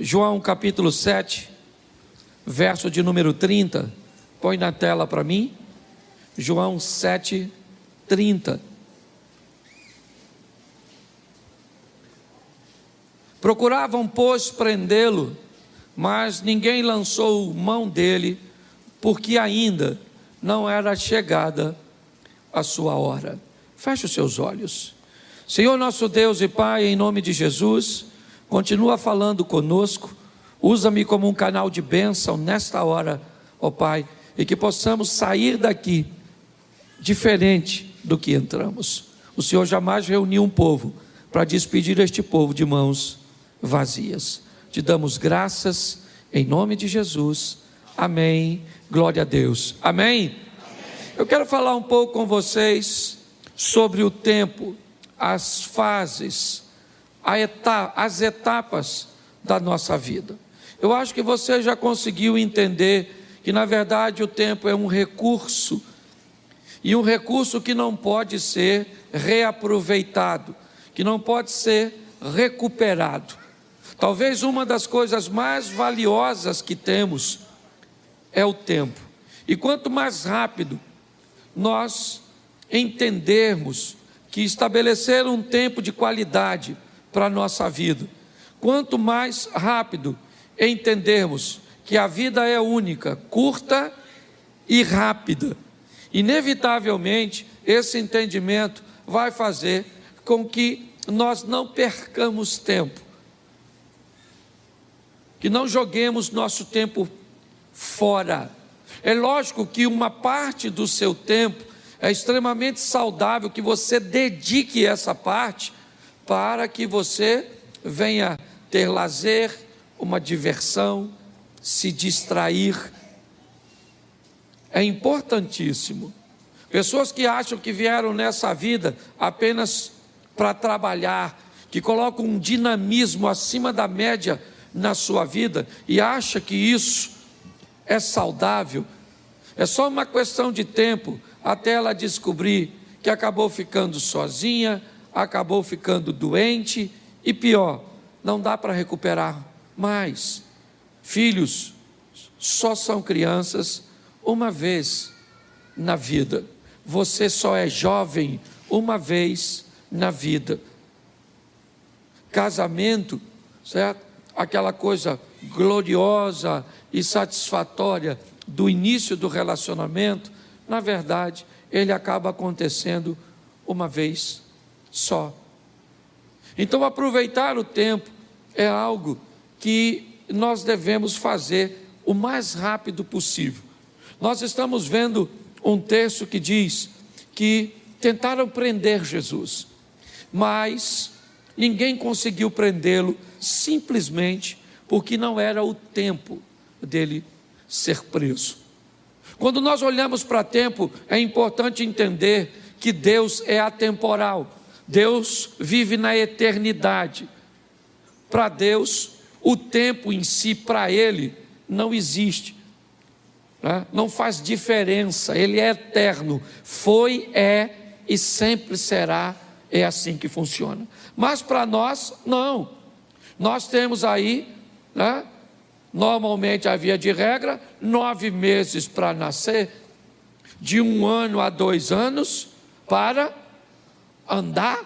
João capítulo 7, verso de número 30, põe na tela para mim. João 7, 30. Procuravam, pois, prendê-lo, mas ninguém lançou mão dele, porque ainda não era chegada a sua hora. Feche os seus olhos. Senhor nosso Deus e Pai, em nome de Jesus, continua falando conosco, usa-me como um canal de bênção nesta hora, ó Pai, e que possamos sair daqui diferente do que entramos. O Senhor jamais reuniu um povo para despedir este povo de mãos vazias. Te damos graças em nome de Jesus, amém, glória a Deus, amém? Eu quero falar um pouco com vocês sobre o tempo, as fases, as etapas da nossa vida. Eu acho que você já conseguiu entender que na verdade o tempo é um recurso, e um recurso que não pode ser reaproveitado, que não pode ser recuperado. Talvez uma das coisas mais valiosas que temos é o tempo, e quanto mais rápido nós entendermos que estabelecer um tempo de qualidade para a nossa vida, quanto mais rápido entendermos que a vida é única, curta e rápida, inevitavelmente esse entendimento vai fazer com que nós não percamos tempo, que não joguemos nosso tempo fora. É lógico que uma parte do seu tempo é extremamente saudável que você dedique essa parte para que você venha ter lazer, uma diversão, se distrair. É importantíssimo. Pessoas que acham que vieram nessa vida apenas para trabalhar, que colocam um dinamismo acima da média na sua vida e acham que isso é saudável, é só uma questão de tempo até ela descobrir que acabou ficando sozinha, acabou ficando doente e pior, não dá para recuperar mais. Filhos só são crianças uma vez na vida. Você só é jovem uma vez na vida. Casamento, certo? Aquela coisa gloriosa e satisfatória do início do relacionamento, na verdade, ele acaba acontecendo uma vez só. Então, aproveitar o tempo é algo que nós devemos fazer o mais rápido possível. Nós estamos vendo um texto que diz que tentaram prender Jesus, mas ninguém conseguiu prendê-lo simplesmente porque não era o tempo dele ser preso. Quando nós olhamos para tempo, é importante entender que Deus é atemporal. Deus vive na eternidade. Para Deus, o tempo em si, para Ele, não existe, né? Não faz diferença, Ele é eterno. Foi, é e sempre será, é assim que funciona. Mas para nós, não. Nós temos aí, né? Normalmente a via de regra, 9 meses para nascer, de 1 ano a 2 anos para andar,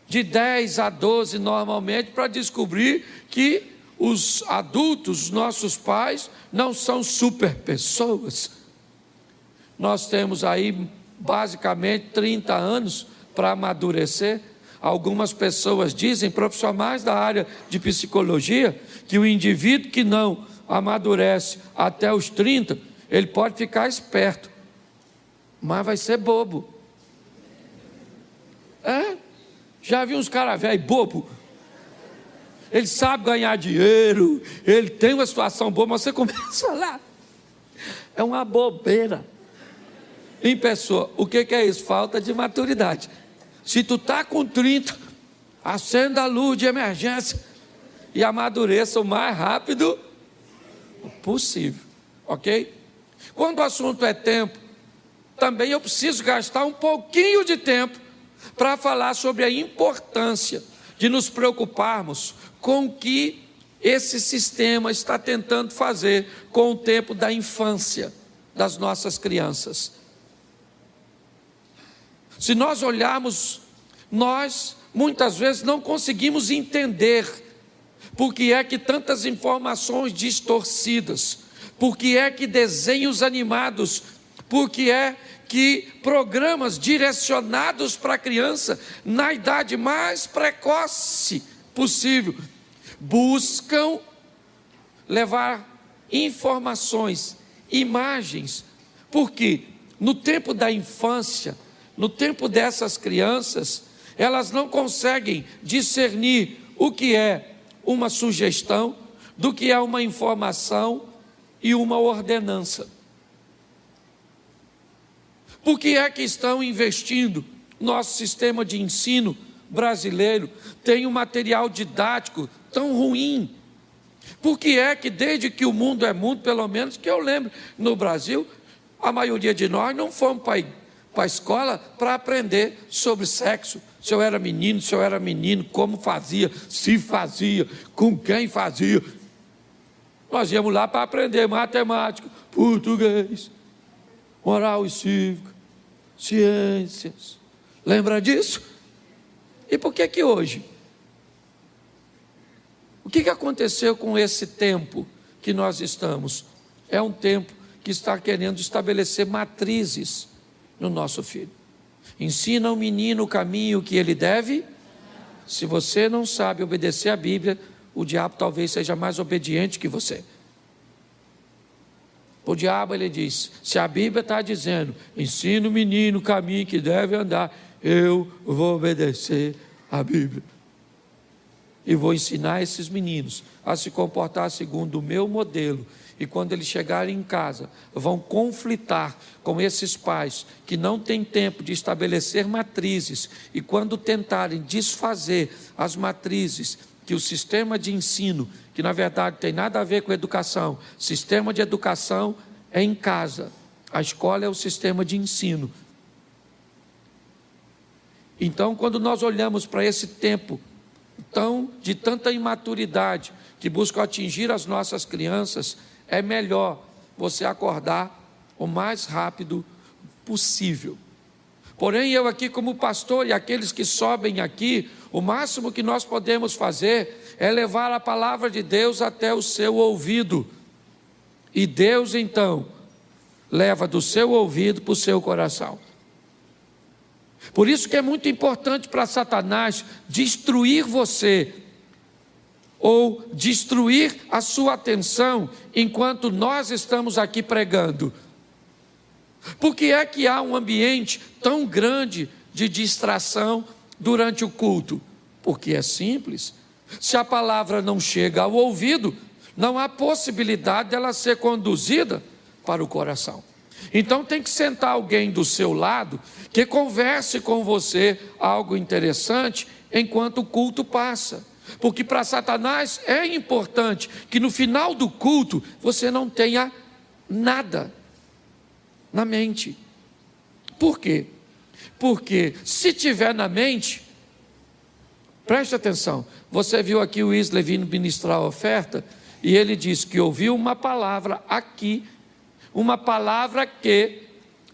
de 10 a 12 normalmente para descobrir que os adultos, nossos pais, não são super pessoas. Nós temos aí basicamente 30 anos para amadurecer. Algumas pessoas dizem, profissionais da área de psicologia, que o indivíduo que não amadurece até os 30, ele pode ficar esperto, mas vai ser bobo. Já vi uns caras velhos bobo. Ele sabe ganhar dinheiro, ele tem uma situação boa, mas você começa lá, é uma bobeira. Em pessoa, o que é isso? Falta de maturidade. Se tu está com 30, acenda a luz de emergência e amadureça o mais rápido possível, ok? Quando o assunto é tempo, também eu preciso gastar um pouquinho de tempo para falar sobre a importância de nos preocuparmos com o que esse sistema está tentando fazer com o tempo da infância das nossas crianças. Se nós olharmos, nós muitas vezes não conseguimos entender por que é que tantas informações distorcidas, por que é que desenhos animados, por que é que programas direcionados para a criança na idade mais precoce possível buscam levar informações, imagens, porque no tempo da infância, no tempo dessas crianças, elas não conseguem discernir o que é uma sugestão, do que é uma informação e uma ordenança. Por que é que estão investindo? Nosso sistema de ensino brasileiro tem um material didático tão ruim. Por que é que desde que o mundo é mundo, pelo menos que eu lembro, no Brasil, a maioria de nós não fomos para a escola para aprender sobre sexo, se eu era menino, como fazia, se fazia, com quem fazia. Nós íamos lá para aprender matemática, português, moral e cívica, ciências. Lembra disso? E por que hoje? O que aconteceu com esse tempo que nós estamos? É um tempo que está querendo estabelecer matrizes no nosso filho. Ensina ao menino o caminho que ele deve. Se você não sabe obedecer a Bíblia, o diabo talvez seja mais obediente que você. O diabo, ele diz, se a Bíblia está dizendo, ensina o menino o caminho que deve andar, eu vou obedecer a Bíblia. E vou ensinar esses meninos a se comportar segundo o meu modelo. E quando eles chegarem em casa, vão conflitar com esses pais que não têm tempo de estabelecer matrizes. E quando tentarem desfazer as matrizes que o sistema de ensino, que na verdade tem nada a ver com educação, sistema de educação é em casa, a escola é o sistema de ensino. Então, quando nós olhamos para esse tempo de tanta imaturidade que buscam atingir as nossas crianças, é melhor você acordar o mais rápido possível. Porém, eu aqui como pastor e aqueles que sobem aqui, o máximo que nós podemos fazer é levar a palavra de Deus até o seu ouvido. E Deus então leva do seu ouvido para o seu coração. Por isso que é muito importante para Satanás destruir você, ou destruir a sua atenção enquanto nós estamos aqui pregando. Por que é que há um ambiente tão grande de distração durante o culto? Porque é simples. Se a palavra não chega ao ouvido, não há possibilidade dela ser conduzida para o coração. Então tem que sentar alguém do seu lado que converse com você algo interessante enquanto o culto passa. Porque para Satanás é importante que no final do culto você não tenha nada na mente. Por quê? Porque se tiver na mente, preste atenção, você viu aqui o Wesley vindo ministrar a oferta, e ele disse que ouviu uma palavra aqui, uma palavra que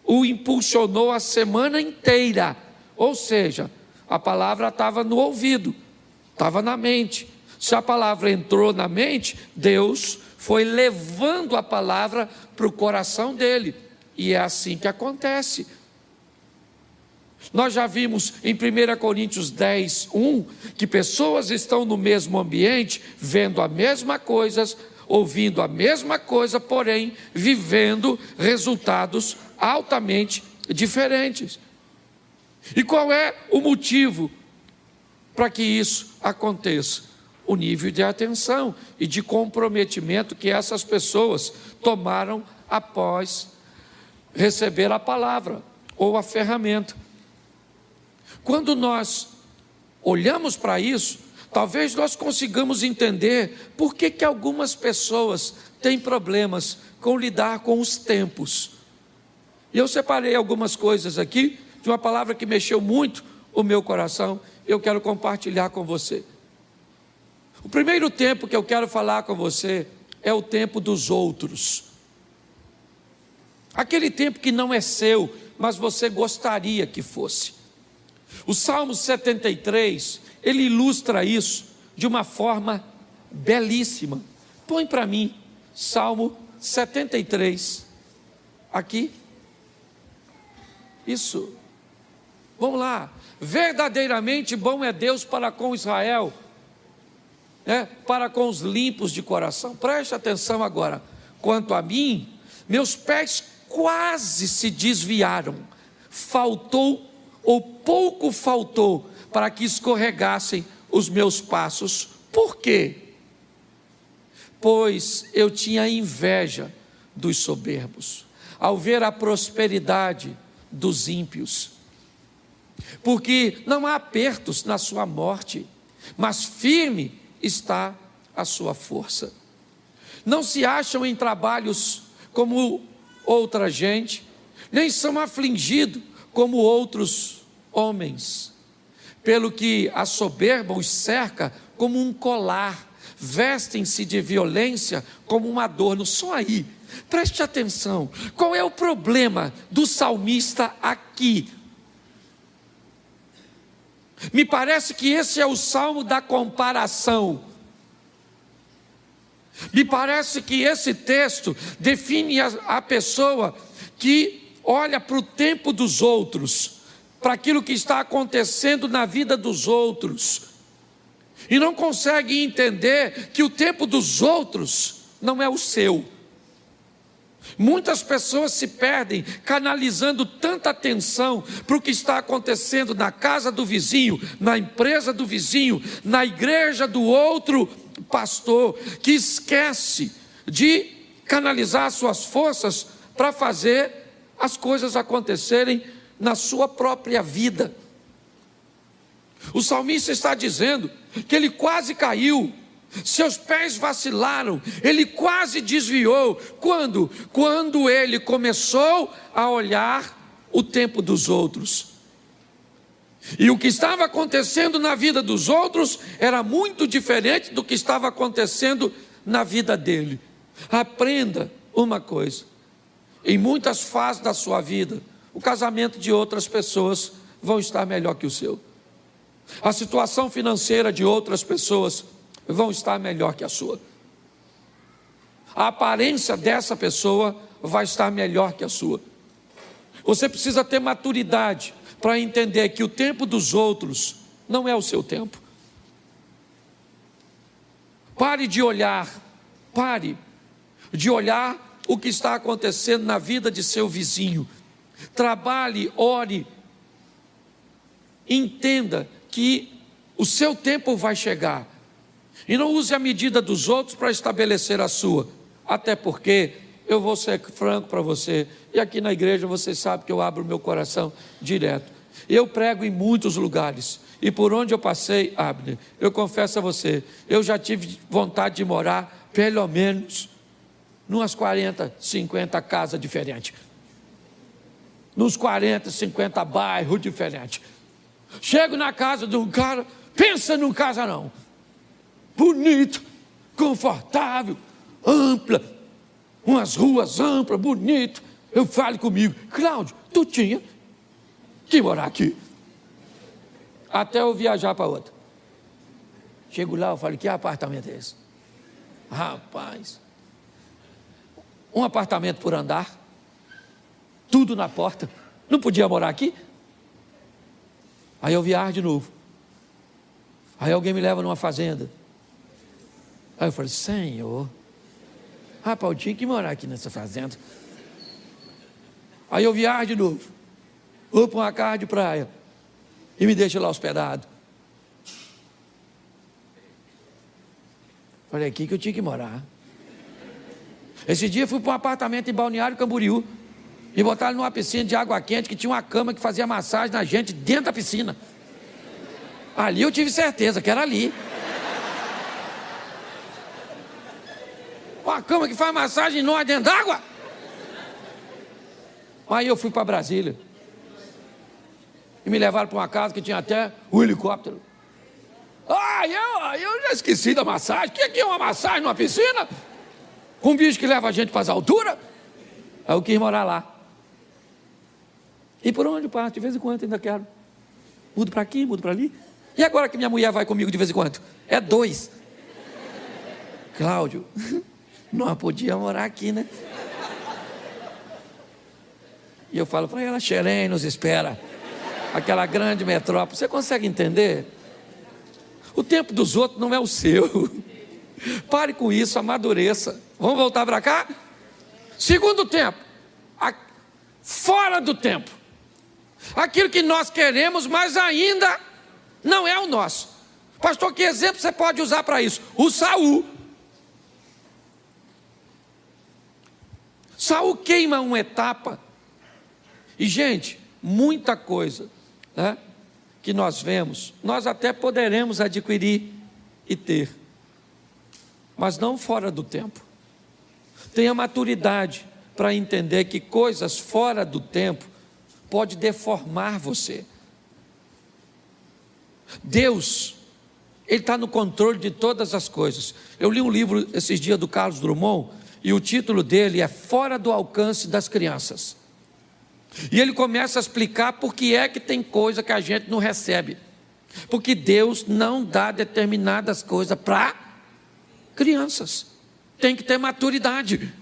o impulsionou a semana inteira, ou seja, a palavra estava no ouvido, estava na mente. Se a palavra entrou na mente, Deus foi levando a palavra para o coração dele, e é assim que acontece. Nós já vimos em 1 Coríntios 10, 1, que pessoas estão no mesmo ambiente, vendo a mesma coisa, ouvindo a mesma coisa, porém vivendo resultados altamente diferentes. E qual é o motivo para que isso aconteça? O nível de atenção e de comprometimento que essas pessoas tomaram após receber a palavra ou a ferramenta. Quando nós olhamos para isso, talvez nós consigamos entender por que algumas pessoas têm problemas com lidar com os tempos. E eu separei algumas coisas aqui, de uma palavra que mexeu muito o meu coração, eu quero compartilhar com você. O primeiro tempo que eu quero falar com você é o tempo dos outros. Aquele tempo que não é seu, mas você gostaria que fosse. O Salmo 73, ele ilustra isso de uma forma belíssima. Põe para mim, Salmo 73, aqui. Isso. Vamos lá. Verdadeiramente bom é Deus para com Israel, para com os limpos de coração. Preste atenção agora. Quanto a mim, meus pés quase se desviaram. Faltou, ou pouco faltou, para que escorregassem os meus passos. Por quê? Pois eu tinha inveja dos soberbos, ao ver a prosperidade dos ímpios. Porque não há apertos na sua morte, mas firme está a sua força. Não se acham em trabalhos como outra gente, nem são afligidos como outros homens. Pelo que a soberba os cerca como um colar, vestem-se de violência como um adorno. Só aí, preste atenção, qual é o problema do salmista aqui? Me parece que esse é o salmo da comparação. Me parece que esse texto define a pessoa que olha para o tempo dos outros, para aquilo que está acontecendo na vida dos outros, e não consegue entender que o tempo dos outros não é o seu. Muitas pessoas se perdem canalizando tanta atenção para o que está acontecendo na casa do vizinho, na empresa do vizinho, na igreja do outro pastor, que esquece de canalizar suas forças para fazer as coisas acontecerem na sua própria vida. O salmista está dizendo que ele quase caiu, seus pés vacilaram, ele quase desviou. Quando ele começou a olhar o tempo dos outros. E o que estava acontecendo na vida dos outros era muito diferente do que estava acontecendo na vida dele. Aprenda uma coisa: em muitas fases da sua vida, o casamento de outras pessoas vão estar melhor que o seu. A situação financeira de outras pessoas vão estar melhor que a sua. A aparência dessa pessoa vai estar melhor que a sua. Você precisa ter maturidade para entender que o tempo dos outros não é o seu tempo. Pare de olhar o que está acontecendo na vida de seu vizinho. Trabalhe, ore, entenda que o seu tempo vai chegar. E não use a medida dos outros para estabelecer a sua. Até porque, eu vou ser franco para você, e aqui na igreja você sabe que eu abro meu coração direto. Eu prego em muitos lugares, e por onde eu passei, Abner, eu confesso a você, eu já tive vontade de morar, pelo menos, numas 40, 50 casas diferentes. Nos 40, 50 bairros diferentes. Chego na casa de um cara, pensa num casarão. Bonito, confortável, ampla, umas ruas amplas, bonito. Eu falo comigo: Cláudio, tu tinha que morar aqui. Até eu viajar para outra. Chego lá, eu falo: que apartamento é esse? Rapaz, um apartamento por andar, tudo na porta. Não podia morar aqui? Aí eu viajo de novo. Aí alguém me leva numa fazenda. Aí eu falei: Senhor, rapaz, eu tinha que morar aqui nessa fazenda. Aí eu viajo de novo. Vou para uma casa de praia e me deixa lá hospedado. Falei: aqui que eu tinha que morar. Esse dia eu fui para um apartamento em Balneário Camboriú. Me botaram numa piscina de água quente que tinha uma cama que fazia massagem na gente dentro da piscina. Ali eu tive certeza que era ali. Uma cama que faz massagem em nós dentro d'água. Aí eu fui para Brasília. E me levaram para uma casa que tinha até um helicóptero. eu já esqueci da massagem. O que é uma massagem numa piscina? Com um bicho que leva a gente para as alturas? Aí eu quis morar lá. E por onde passo? De vez em quando ainda quero. Mudo para aqui, mudo para ali. E agora que minha mulher vai comigo de vez em quando? É 2. Cláudio, não podia morar aqui, né? E eu falo para ela, Xerém nos espera. Aquela grande metrópole. Você consegue entender? O tempo dos outros não é o seu. Pare com isso, amadureça. Vamos voltar para cá? Segundo tempo. Fora do tempo. Aquilo que nós queremos, mas ainda não é o nosso. Pastor, que exemplo você pode usar para isso? O Saul. Saul queima uma etapa. E, gente, muita coisa, né, que nós vemos, nós até poderemos adquirir e ter, mas não fora do tempo. Tenha maturidade para entender que coisas fora do tempo pode deformar você. Deus, Ele está no controle de todas as coisas. Eu li um livro esses dias do Carlos Drummond, e o título dele é Fora do Alcance das Crianças. E ele começa a explicar por que é que tem coisa que a gente não recebe. Porque Deus não dá determinadas coisas para crianças. Tem que ter maturidade.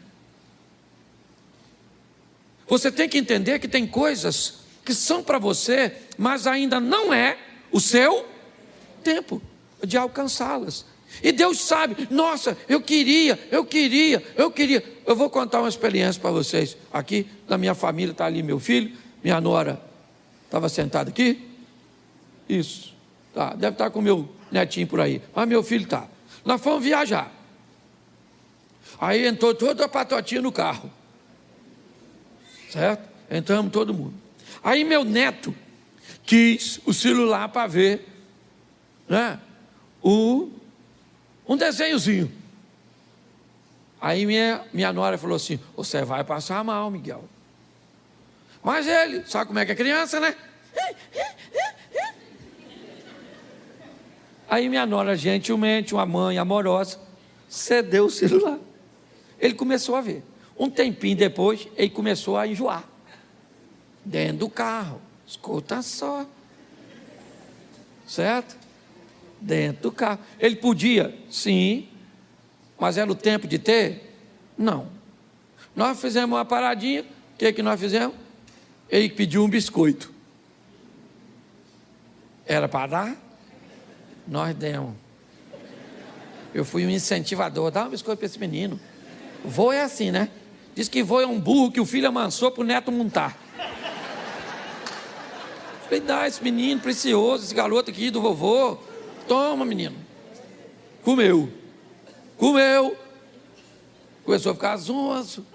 Você tem que entender que tem coisas que são para você, mas ainda não é o seu tempo de alcançá-las. E Deus sabe, nossa, eu queria. Eu vou contar uma experiência para vocês. Aqui na minha família está ali meu filho, minha nora estava sentada aqui. Isso, tá, deve estar com meu netinho por aí, mas meu filho está. Nós fomos viajar. Aí entrou toda a patotinha no carro. Certo? Entramos todo mundo. Aí meu neto quis o celular para ver, né, um desenhozinho. Aí minha nora falou assim, você vai passar mal, Miguel. Mas ele, sabe como é que é criança, né? Aí minha nora, gentilmente, uma mãe amorosa, cedeu o celular. Ele começou a ver. Um tempinho depois, ele começou a enjoar. Dentro do carro, escuta só. Certo? Dentro do carro. Ele podia? Sim. Mas era o tempo de ter? Não. Nós fizemos uma paradinha. O que nós fizemos? Ele pediu um biscoito. Era para dar? Nós demos. Eu fui um incentivador. Dá um biscoito para esse menino. Vô é assim, né? Diz que vô é um burro que o filho amansou para o neto montar. Falei, dá esse menino precioso, esse garoto aqui do vovô. Toma, menino. Comeu. Começou a ficar zonzo.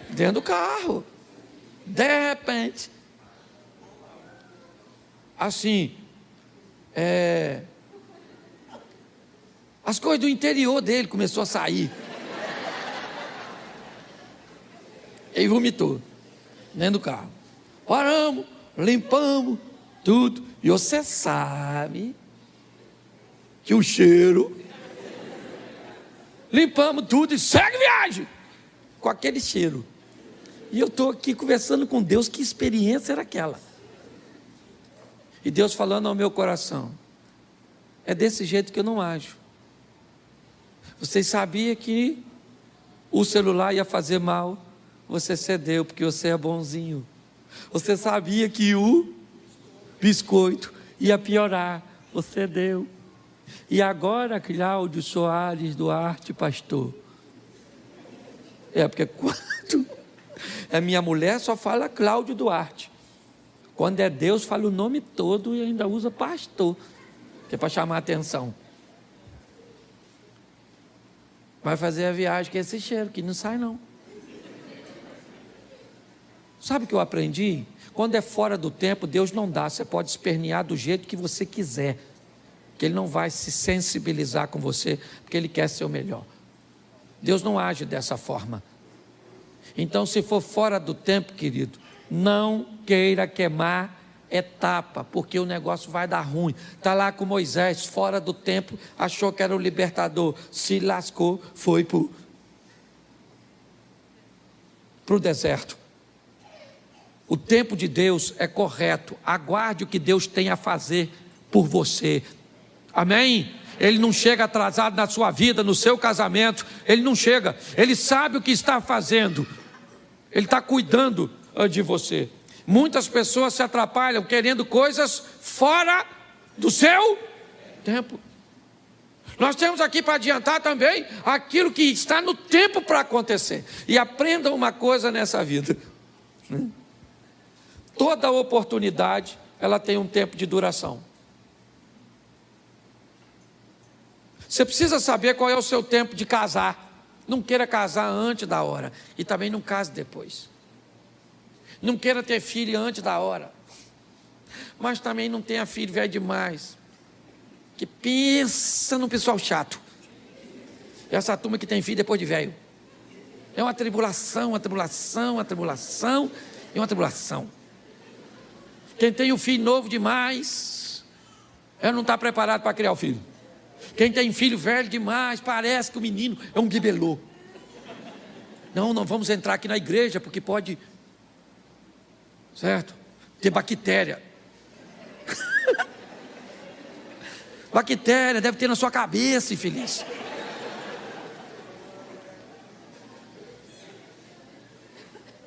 Dentro do carro. De repente. Assim. As coisas do interior dele começou a sair. Ele vomitou. Dentro do carro. Paramos, limpamos, tudo. E você sabe que o cheiro. Limpamos tudo e segue viagem. Com aquele cheiro. E eu estou aqui conversando com Deus, que experiência era aquela? E Deus falando ao meu coração, é desse jeito que eu não ajo. Vocês sabiam que o celular ia fazer mal? Você cedeu, porque você é bonzinho. Você sabia que o biscoito ia piorar? Você deu. E agora, Cláudio Soares Duarte, pastor. Porque quando a minha mulher só fala Cláudio Duarte. Quando é Deus, fala o nome todo e ainda usa pastor, que é para chamar a atenção. Vai fazer a viagem com esse cheiro, que não sai não. Sabe o que eu aprendi? Quando é fora do tempo, Deus não dá. Você pode espernear do jeito que você quiser, que Ele não vai se sensibilizar com você, porque Ele quer ser o melhor. Deus não age dessa forma. Então, se for fora do tempo, querido, não queira queimar etapa, porque o negócio vai dar ruim. Está lá com Moisés, fora do templo, achou que era o libertador, se lascou, foi para o deserto. O tempo de Deus é correto, aguarde o que Deus tem a fazer por você, amém? Ele não chega atrasado na sua vida, no seu casamento, ele não chega, ele sabe o que está fazendo, ele está cuidando de você. Muitas pessoas se atrapalham querendo coisas fora do seu tempo. Nós temos aqui para adiantar também aquilo que está no tempo para acontecer. E aprenda uma coisa nessa vida: toda oportunidade, ela tem um tempo de duração. Você precisa saber qual é o seu tempo de casar. Não queira casar antes da hora, e também não case depois. Não queira ter filho antes da hora, mas também não tenha filho velho demais, que pensa no pessoal chato. Essa turma que tem filho depois de velho, é uma tribulação, uma tribulação, uma tribulação e uma tribulação. Quem tem um filho novo demais, não está preparado para criar o filho. Quem tem filho velho demais, parece que o menino é um bibelô. Não vamos entrar aqui na igreja, porque pode, certo? Ter bactéria. Bactéria deve ter na sua cabeça, infeliz.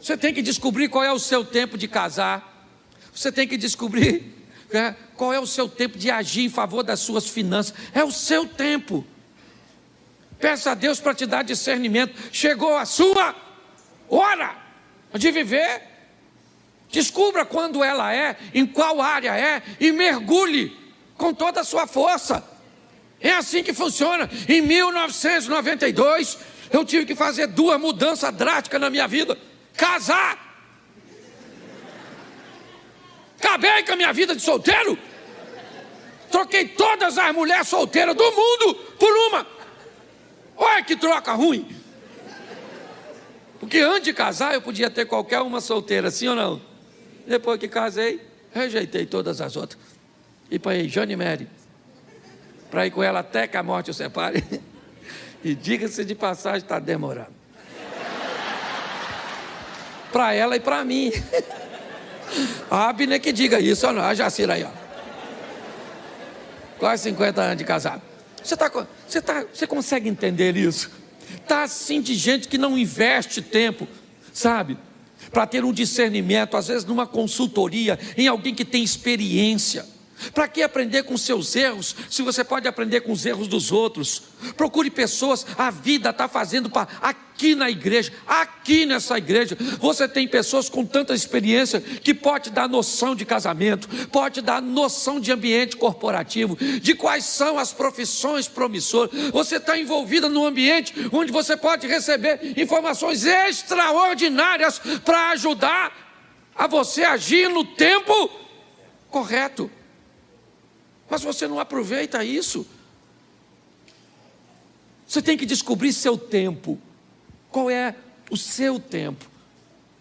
Você tem que descobrir qual é o seu tempo de casar. Você tem que descobrir qual é o seu tempo de agir em favor das suas finanças. É o seu tempo. Peça a Deus para te dar discernimento. Chegou a sua hora de viver. Descubra quando ela é, em qual área é, e mergulhe com toda a sua força. É assim que funciona. Em 1992, eu tive que fazer 2 mudanças drásticas na minha vida. Casar. Acabei com a minha vida de solteiro. Troquei todas as mulheres solteiras do mundo por uma. Olha que troca ruim. Porque antes de casar eu podia ter qualquer uma solteira, sim ou não? Depois que casei, rejeitei todas as outras. E para Jane Mary, para ir com ela até que a morte o separe. E diga-se de passagem, está demorando. Para ela e para mim. A Abner que diga isso, ou não? A Jacira aí, ó. Quase 50 anos de casado. Você consegue entender isso? Está assim de gente que não investe tempo, sabe? Para ter um discernimento, às vezes numa consultoria, em alguém que tem experiência. Para que aprender com seus erros, se você pode aprender com os erros dos outros? Procure pessoas, a vida está fazendo aqui na igreja, aqui nessa igreja, você tem pessoas com tanta experiência, que pode dar noção de casamento, pode dar noção de ambiente corporativo, de quais são as profissões promissoras. Você está envolvida num ambiente, onde você pode receber informações extraordinárias, para ajudar a você agir no tempo correto. Mas você não aproveita isso. Você tem que descobrir seu tempo. Qual é o seu tempo?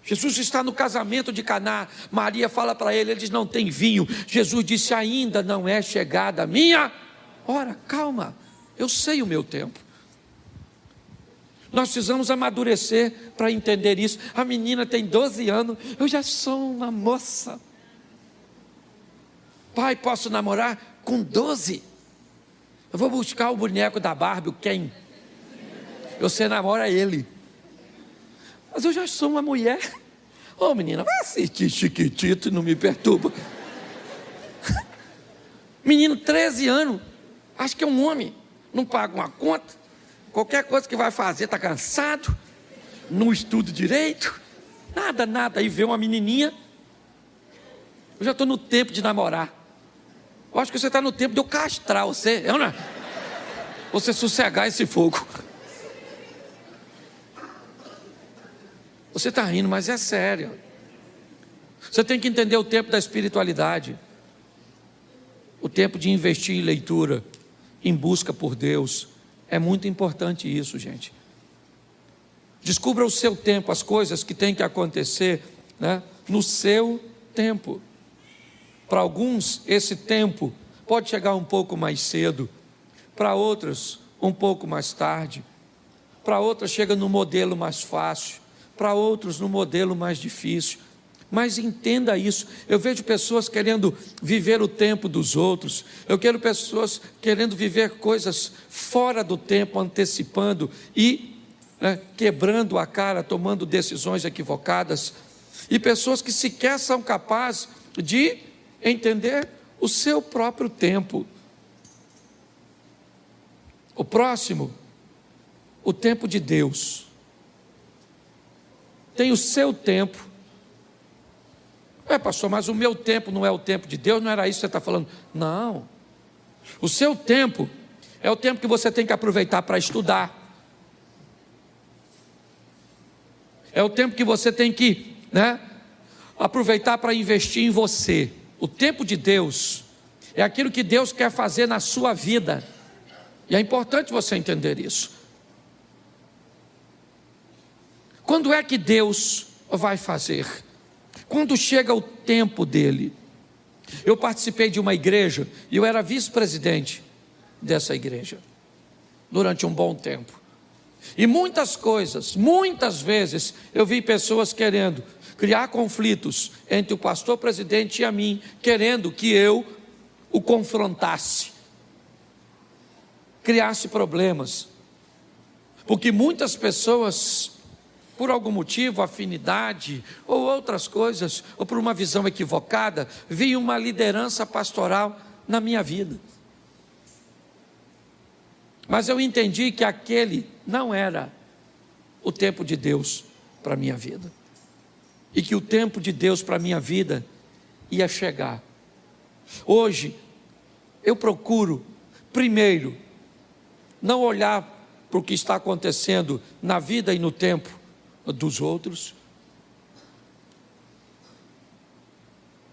Jesus está no casamento de Caná. Maria fala para ele, ele diz, não tem vinho. Jesus disse, ainda não é chegada a minha hora. Calma, eu sei o meu tempo. Nós precisamos amadurecer para entender isso. A menina tem 12 anos, eu já sou uma moça. Pai, posso namorar? Com 12, eu vou buscar o boneco da Barbie, o Ken. Você namora ele. Mas eu já sou uma mulher. Ô menina, vai assistir Chiquitito e não me perturba. Menino, 13 anos, acho que é um homem, não paga uma conta, qualquer coisa que vai fazer está cansado, não estuda direito, nada, aí vê uma menininha. Eu já estou no tempo de namorar. Eu acho que você está no tempo de eu castrar você, não é? Você sossegar esse fogo. Você está rindo, mas é sério. Você tem que entender o tempo da espiritualidade. O tempo de investir em leitura, em busca por Deus. É muito importante isso, gente. Descubra o seu tempo, as coisas que têm que acontecer, né, no seu tempo. Para alguns, esse tempo pode chegar um pouco mais cedo, para outros, um pouco mais tarde, para outros, chega no modelo mais fácil, para outros, no modelo mais difícil. Mas entenda isso, eu vejo pessoas querendo viver o tempo dos outros, eu quero pessoas querendo viver coisas fora do tempo, antecipando e quebrando a cara, tomando decisões equivocadas, e pessoas que sequer são capazes de entender o seu próprio tempo. O próximo, o tempo de Deus, tem o seu tempo. Pastor, mas o meu tempo não é o tempo de Deus? Não era isso que você está falando? Não, o seu tempo é o tempo que você tem que aproveitar para estudar, é o tempo que você tem que aproveitar para investir em você. O tempo de Deus é aquilo que Deus quer fazer na sua vida, e é importante você entender isso. Quando é que Deus vai fazer? Quando chega o tempo dele. Eu participei de uma igreja e eu era vice-presidente dessa igreja durante um bom tempo, e muitas vezes eu vi pessoas querendo criar conflitos entre o pastor presidente e a mim, querendo que eu o confrontasse, criasse problemas, porque muitas pessoas, por algum motivo, afinidade ou outras coisas, ou por uma visão equivocada, viam uma liderança pastoral na minha vida. Mas eu entendi que aquele não era o tempo de Deus para a minha vida, e que o tempo de Deus para a minha vida ia chegar. Hoje, eu procuro, primeiro, não olhar para o que está acontecendo na vida e no tempo dos outros.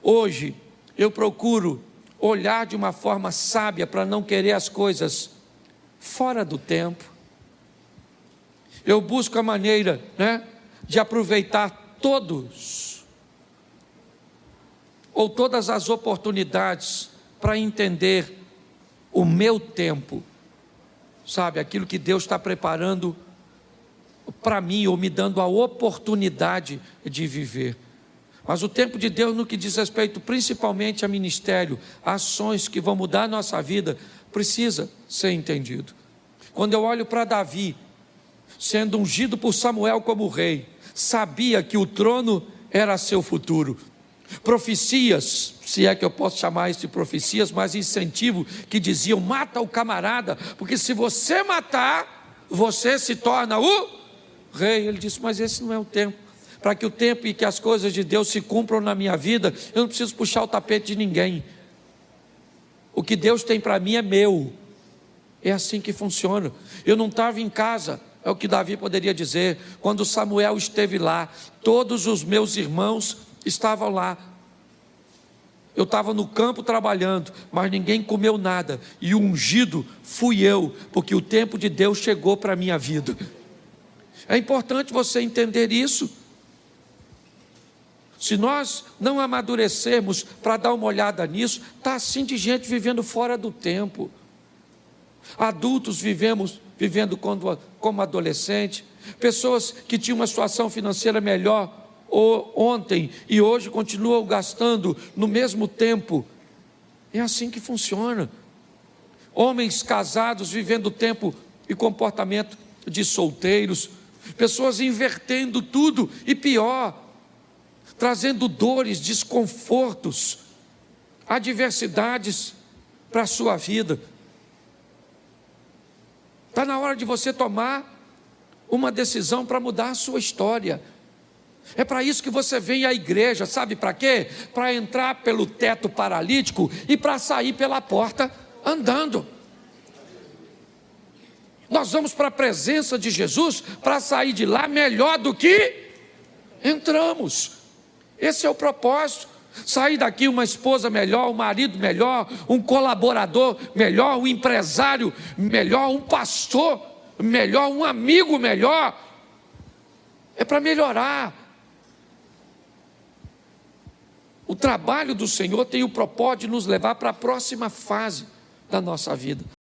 Hoje, eu procuro olhar de uma forma sábia para não querer as coisas fora do tempo. Eu busco a maneira, de aproveitar todas as oportunidades para entender o meu tempo, sabe, aquilo que Deus está preparando para mim, ou me dando a oportunidade de viver. Mas o tempo de Deus, no que diz respeito principalmente a ministério, a ações que vão mudar a nossa vida, precisa ser entendido. Quando eu olho para Davi, sendo ungido por Samuel como rei, sabia que o trono era seu futuro. Profecias, se é que eu posso chamar isso de profecias, mas incentivo, que diziam: mata o camarada, porque se você matar, você se torna o rei. Ele disse: mas esse não é o tempo. Para que o tempo e que as coisas de Deus se cumpram na minha vida, eu não preciso puxar o tapete de ninguém. O que Deus tem para mim é meu. É assim que funciona. Eu não estava em casa, é o que Davi poderia dizer, quando Samuel esteve lá, todos os meus irmãos estavam lá. Eu estava no campo trabalhando, mas ninguém comeu nada, e o ungido fui eu, porque o tempo de Deus chegou para a minha vida. É importante você entender isso. Se nós não amadurecermos para dar uma olhada nisso, está assim de gente vivendo fora do tempo. Adultos vivendo como adolescente, pessoas que tinham uma situação financeira melhor ontem e hoje continuam gastando no mesmo tempo. É assim que funciona. Homens casados vivendo tempo e comportamento de solteiros, pessoas invertendo tudo e pior, trazendo dores, desconfortos, adversidades para a sua vida. Está na hora de você tomar uma decisão para mudar a sua história. É para isso que você vem à igreja, sabe para quê? Para entrar pelo teto paralítico e para sair pela porta andando. Nós vamos para a presença de Jesus para sair de lá melhor do que entramos. Esse é o propósito. Sair daqui uma esposa melhor, um marido melhor, um colaborador melhor, um empresário melhor, um pastor melhor, um amigo melhor. É para melhorar. O trabalho do Senhor tem o propósito de nos levar para a próxima fase da nossa vida.